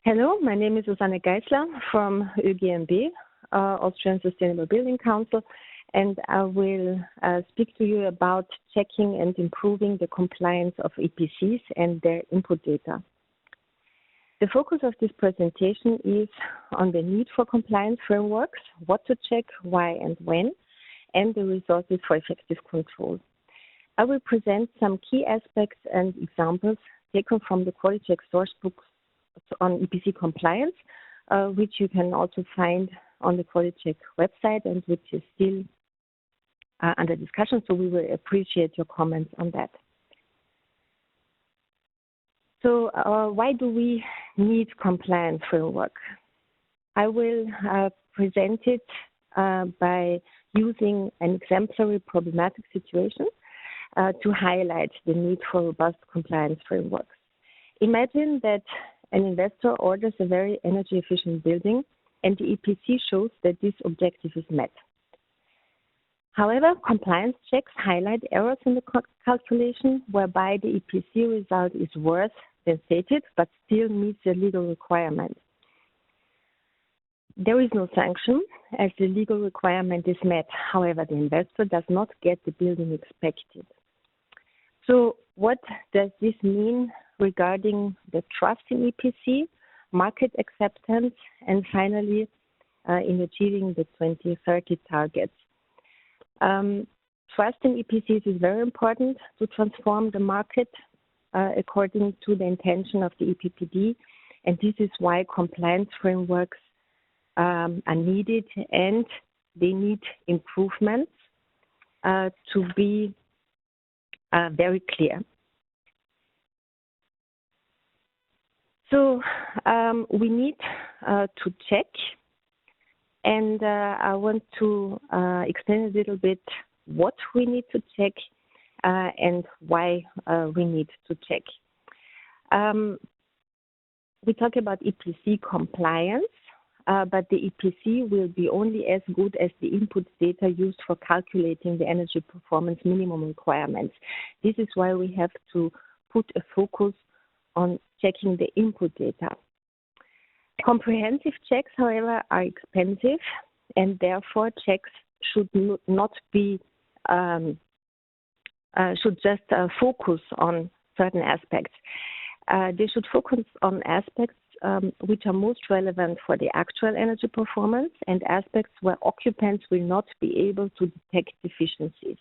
Hello, my name is Susanne Geissler from ÖGMB, Austrian Sustainable Building Council, and I will speak to you about checking and improving the compliance of EPCs and their input data. The focus of this presentation is on the need for compliance frameworks, what to check, why and when, and the resources for effective control. I will present some key aspects and examples taken from the QUALICHeCK source books on EPC compliance, which you can also find on the QUALICHeCK website and which is still under discussion, so we will appreciate your comments on that. So why do we need compliance framework? I will present it by using an exemplary problematic situation to highlight the need for robust compliance frameworks. Imagine that an investor orders a very energy efficient building and the EPC shows that this objective is met. However, compliance checks highlight errors in the calculation whereby the EPC result is worse than stated but still meets the legal requirement. There is no sanction as the legal requirement is met. However, the investor does not get the building expected. So what does this mean regarding the trust in EPC, market acceptance, and finally in achieving the 2030 targets? Trust in EPCs is very important to transform the market according to the intention of the EPPD, and this is why compliance frameworks are needed, and they need improvements to be very clear. So we need to check, and I want to explain a little bit what we need to check and why we need to check. We talk about EPC compliance, but the EPC will be only as good as the input data used for calculating the energy performance minimum requirements. This is why we have to put a focus on checking the input data. Comprehensive checks, however, are expensive, and therefore checks should not be should just focus on certain aspects. They should focus on aspects which are most relevant for the actual energy performance and aspects where occupants will not be able to detect deficiencies.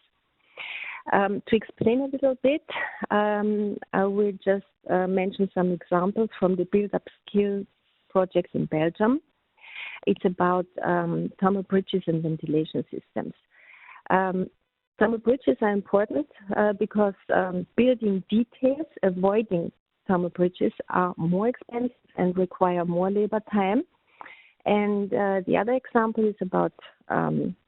To explain a little bit, I will just mention some examples from the build-up skills projects in Belgium. It's about thermal bridges and ventilation systems. Thermal bridges are important because building details avoiding thermal bridges are more expensive and require more labor time. And the other example is about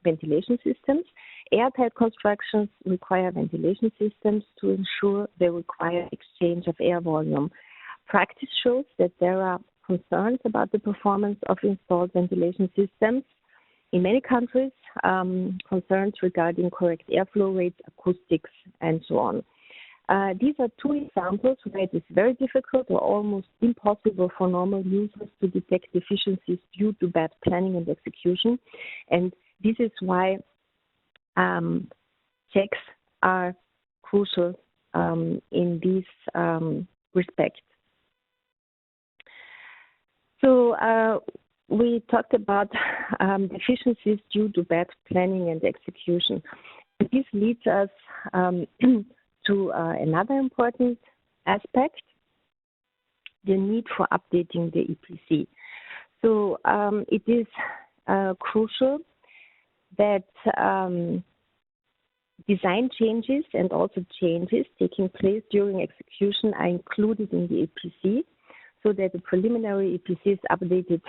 ventilation systems. Airtight constructions require ventilation systems to ensure the required exchange of air volume. Practice shows that there are concerns about the performance of installed ventilation systems. In many countries, concerns regarding correct airflow rates, acoustics, and so on. These are two examples where it is very difficult or almost impossible for normal users to detect deficiencies due to bad planning and execution. And this is why checks are crucial in this respect. So we talked about deficiencies due to bad planning and execution. This leads us to another important aspect, the need for updating the EPC. So it is crucial that design changes and also changes taking place during execution are included in the EPC, so that the preliminary EPC is updated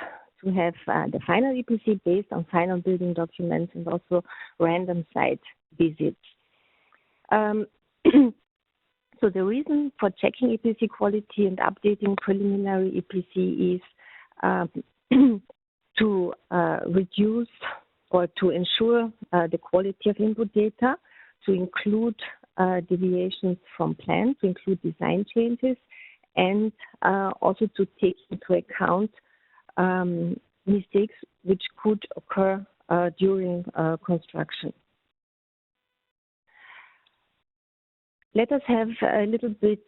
to have the final EPC based on final building documents and also random site visits. So the reason for checking EPC quality and updating preliminary EPC is to reduce or to ensure the quality of input data, to include deviations from plan, to include design changes, and also to take into account mistakes which could occur during construction. Let us have a little bit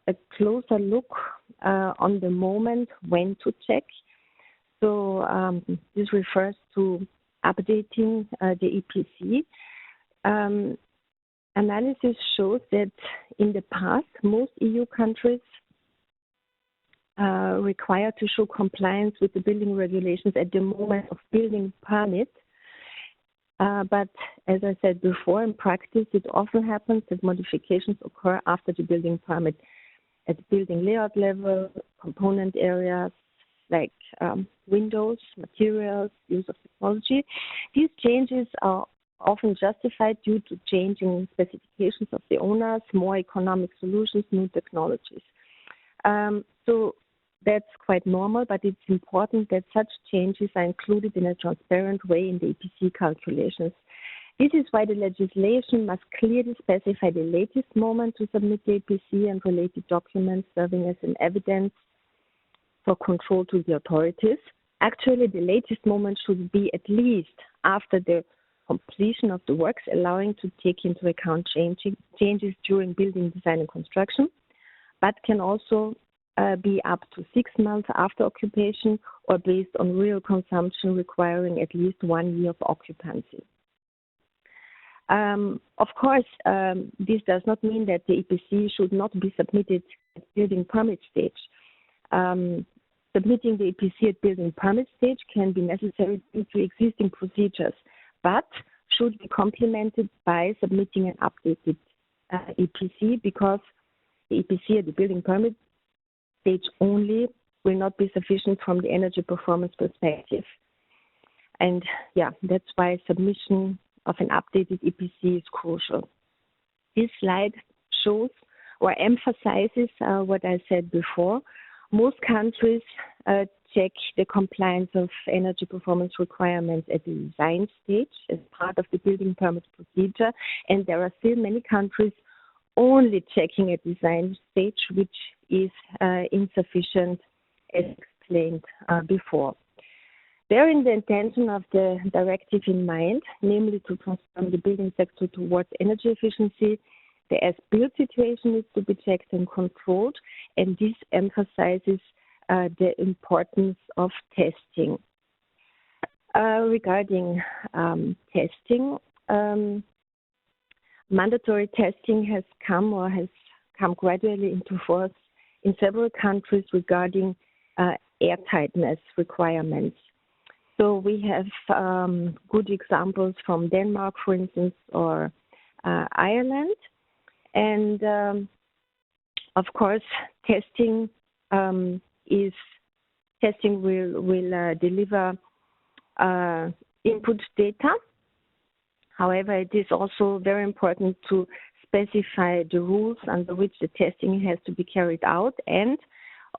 a closer look on the moment when to check. So this refers to updating the EPC. Analysis shows that in the past, most EU countries require to show compliance with the building regulations at the moment of building permit. But as I said before, in practice, it often happens that modifications occur after the building permit at the building layout level, component areas like windows, materials, use of technology. These changes are often justified due to changing specifications of the owners, more economic solutions, new technologies. So that's quite normal, but it's important that such changes are included in a transparent way in the EPC calculations. This is why the legislation must clearly specify the latest moment to submit the EPC and related documents, serving as an evidence for control to the authorities. Actually, the latest moment should be at least after the completion of the works, allowing to take into account changes during building design and construction, but can also be up to 6 months after occupation or based on real consumption requiring at least 1 year of occupancy. Of course, this does not mean that the EPC should not be submitted at building permit stage. Submitting the EPC at building permit stage can be necessary due to existing procedures, but should be complemented by submitting an updated EPC, because the EPC at the building permit stage only will not be sufficient from the energy performance perspective. And yeah, that's why submission of an updated EPC is crucial. This slide shows or emphasizes what I said before. Most countries check the compliance of energy performance requirements at the design stage as part of the building permit procedure, and there are still many countries only checking at design stage, which is insufficient, as explained before. Bearing the intention of the directive in mind, namely to transform the building sector towards energy efficiency, the as-built situation needs to be checked and controlled, and this emphasizes the importance of testing. Regarding testing, mandatory testing has come gradually into force in several countries regarding airtightness requirements. So we have good examples from Denmark, for instance, or Ireland. And of course, testing will deliver input data. However, it is also very important to specify the rules under which the testing has to be carried out, and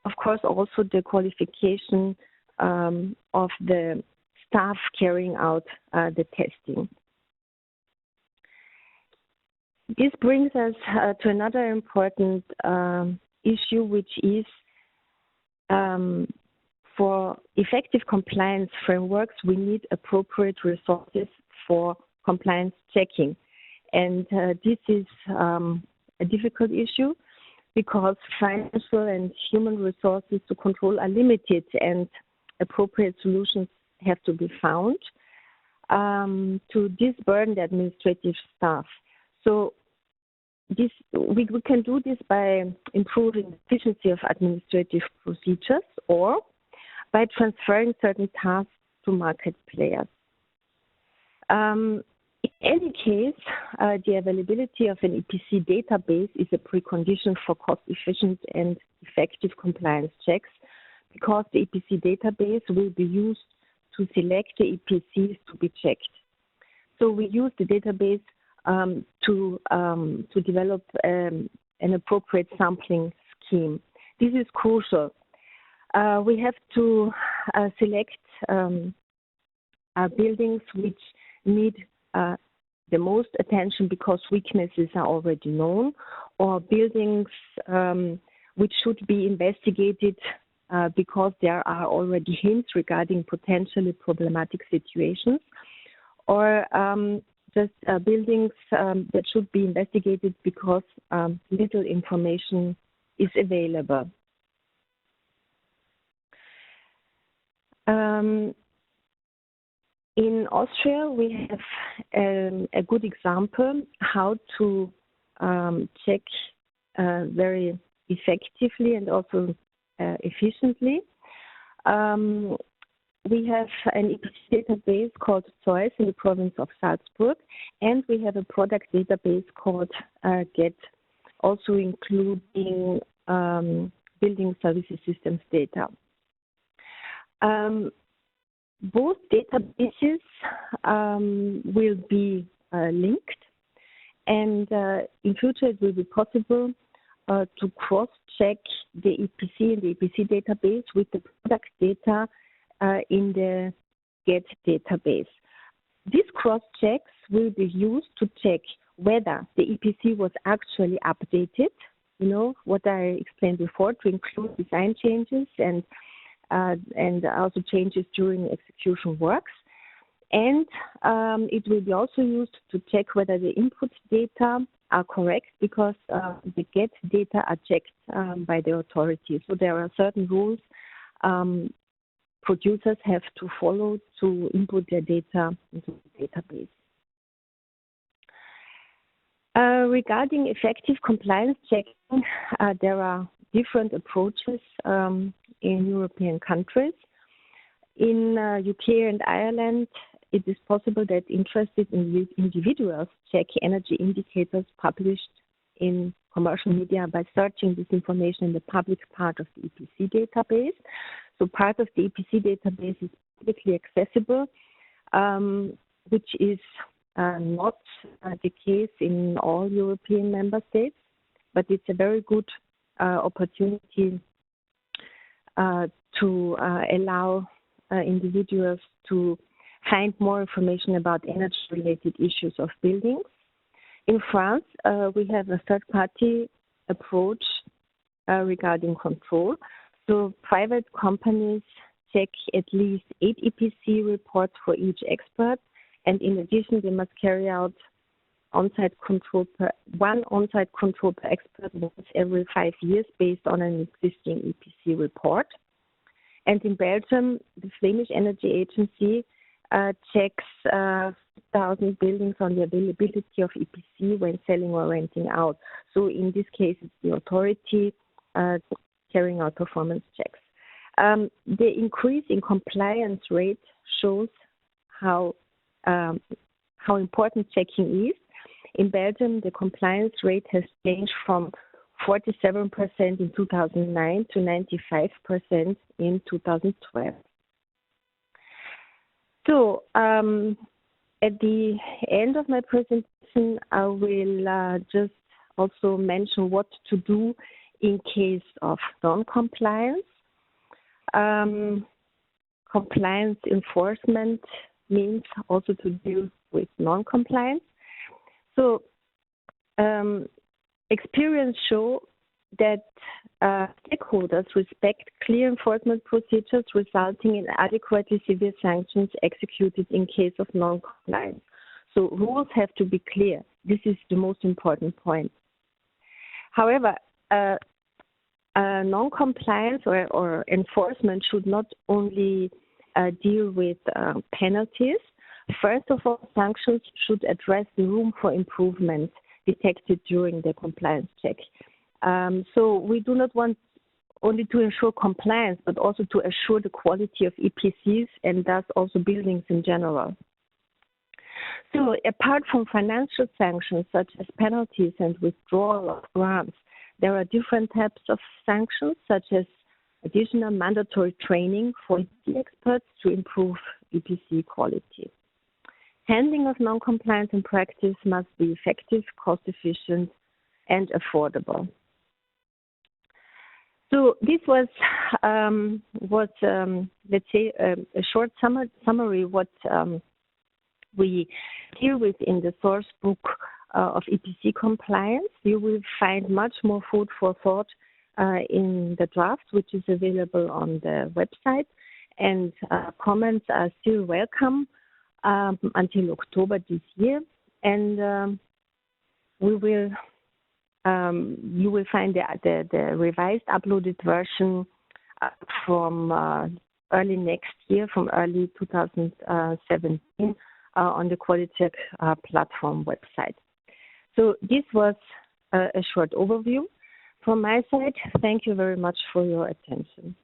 of course also the qualification of the staff carrying out the testing. This brings us to another important issue, which is for effective compliance frameworks, we need appropriate resources for compliance checking. And this is a difficult issue because financial and human resources to control are limited, and appropriate solutions have to be found to disburden the administrative staff. So we can do this by improving the efficiency of administrative procedures or by transferring certain tasks to market players. In any case, the availability of an EPC database is a precondition for cost-efficient and effective compliance checks, because the EPC database will be used to select the EPCs to be checked. So we use the database to develop an appropriate sampling scheme. This is crucial. We have to select buildings which need the most attention because weaknesses are already known, or buildings which should be investigated because there are already hints regarding potentially problematic situations, or just buildings that should be investigated because little information is available. In Austria, we have a good example how to check very effectively and also efficiently. We have an EPC database called authorise in the province of Salzburg, and we have a product database called GET, also including building services systems data. Both databases will be linked, and in future it will be possible to cross-check the EPC and the EPC database with the product data in the GET database. These cross-checks will be used to check whether the EPC was actually updated, you know, what I explained before, to include design changes and also changes during execution works. And it will be also used to check whether the input data are correct, because the GET data are checked by the authorities. So there are certain rules producers have to follow to input their data into the database. Regarding effective compliance checking, there are different approaches in European countries. In UK and Ireland, it is possible that interested individuals check energy indicators published in commercial media by searching this information in the public part of the EPC database. So part of the EPC database is publicly accessible, which is not the case in all European member states, but it's a very good opportunity to allow individuals to find more information about energy-related issues of buildings. In France, we have a third-party approach regarding control. So private companies check at least 8 EPC reports for each expert, and in addition, they must carry out one on-site control per expert once every 5 years based on an existing EPC report. And in Belgium, the Flemish Energy Agency checks 1,000 buildings on the availability of EPC when selling or renting out. So in this case, it's the authority carrying out performance checks. The increase in compliance rate shows how important checking is. In Belgium, the compliance rate has changed from 47% in 2009 to 95% in 2012. So at the end of my presentation, I will just also mention what to do in case of non-compliance. Compliance enforcement means also to deal with non-compliance. So experience show that stakeholders respect clear enforcement procedures resulting in adequately severe sanctions executed in case of non-compliance. So rules have to be clear. This is the most important point. However, non-compliance or enforcement should not only deal with penalties. First of all, sanctions should address the room for improvement detected during the compliance check. So we do not want only to ensure compliance, but also to assure the quality of EPCs and thus also buildings in general. So apart from financial sanctions such as penalties and withdrawal of grants, there are different types of sanctions such as additional mandatory training for EPC experts to improve EPC quality. Handling of non-compliance in practice must be effective, cost-efficient, and affordable. So this was let's say, a short summary what we deal with in the source book of EPC compliance. You will find much more food for thought in the draft, which is available on the website, and comments are still welcome until October this year. And you will find the revised uploaded version from early next year, from early 2017, on the QUALICHeCK platform website. So this was a short overview from my side. Thank you very much for your attention.